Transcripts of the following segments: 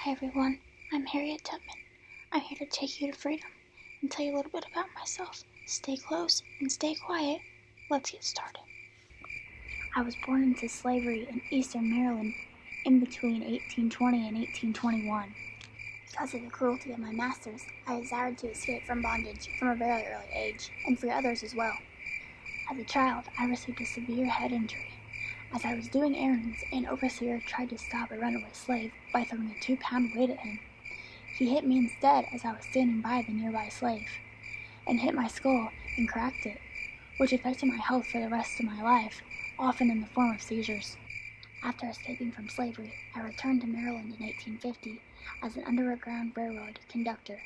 Hi everyone, I'm Harriet Tubman. I'm here to take you to freedom and tell you a little bit about myself. Stay close and stay quiet. Let's get started. I was born into slavery in eastern Maryland in between 1820 and 1821. Because of the cruelty of my masters, I desired to escape from bondage from a very early age and free others as well. As a child, I received a severe head injury. As I was doing errands, an overseer tried to stop a runaway slave by throwing a 2-pound weight at him. He hit me instead as I was standing by the nearby slave, and hit my skull and cracked it, which affected my health for the rest of my life, often in the form of seizures. After escaping from slavery, I returned to Maryland in 1850 as an Underground Railroad conductor.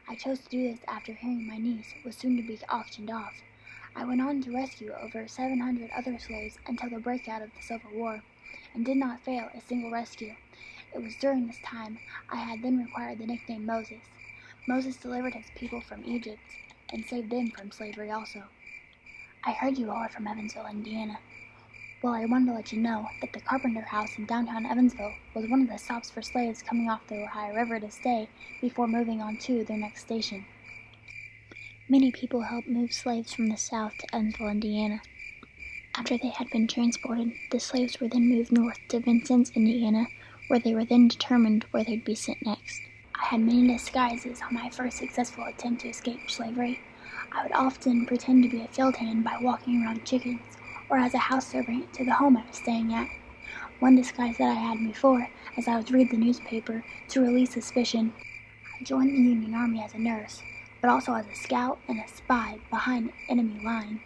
I chose to do this after hearing my niece was soon to be auctioned off. I went on to rescue over 700 other slaves until the breakout of the Civil War, and did not fail a single rescue. It was during this time I had then acquired the nickname Moses. Moses delivered his people from Egypt, and saved them from slavery also. I heard you all are from Evansville, Indiana. Well, I wanted to let you know that the Carpenter House in downtown Evansville was one of the stops for slaves coming off the Ohio River to stay before moving on to their next station. Many people helped move slaves from the south to Evansville, Indiana. After they had been transported, the slaves were then moved north to Vincennes, Indiana, where they were then determined where they'd be sent next. I had many disguises on my first successful attempt to escape slavery. I would often pretend to be a field hand by walking around chickens, or as a house servant to the home I was staying at. One disguise that I had before, as I would read the newspaper to release suspicion. I joined the Union Army as a nurse, but also as a scout and a spy behind enemy lines.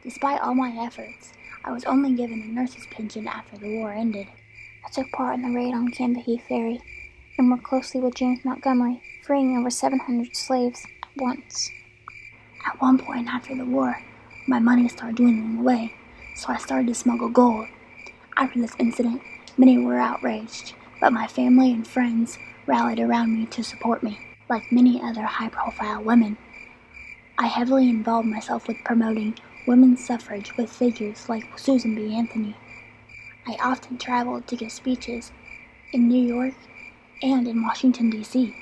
Despite all my efforts, I was only given a nurse's pension after the war ended. I took part in the raid on Kankakee Ferry, and worked closely with James Montgomery, freeing over 700 slaves at once. At one point after the war, my money started dwindling away, so I started to smuggle gold. After this incident, many were outraged, but my family and friends rallied around me to support me. Like many other high-profile women, I heavily involved myself with promoting women's suffrage with figures like Susan B. Anthony. I often traveled to give speeches in New York and in Washington, D.C.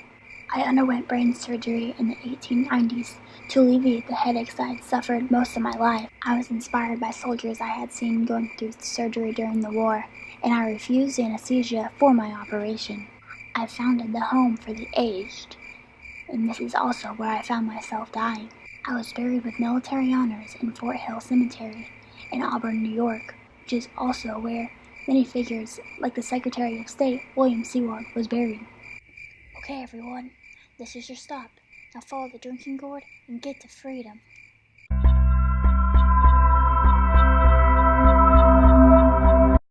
I underwent brain surgery in the 1890s to alleviate the headaches I had suffered most of my life. I was inspired by soldiers I had seen going through surgery during the war, and I refused anesthesia for my operation. I founded the Home for the Aged, and this is also where I found myself dying. I was buried with military honors in Fort Hill Cemetery in Auburn, New York, which is also where many figures like the Secretary of State, William Seward, was buried. Okay everyone, this is your stop. Now follow the drinking gourd and get to freedom.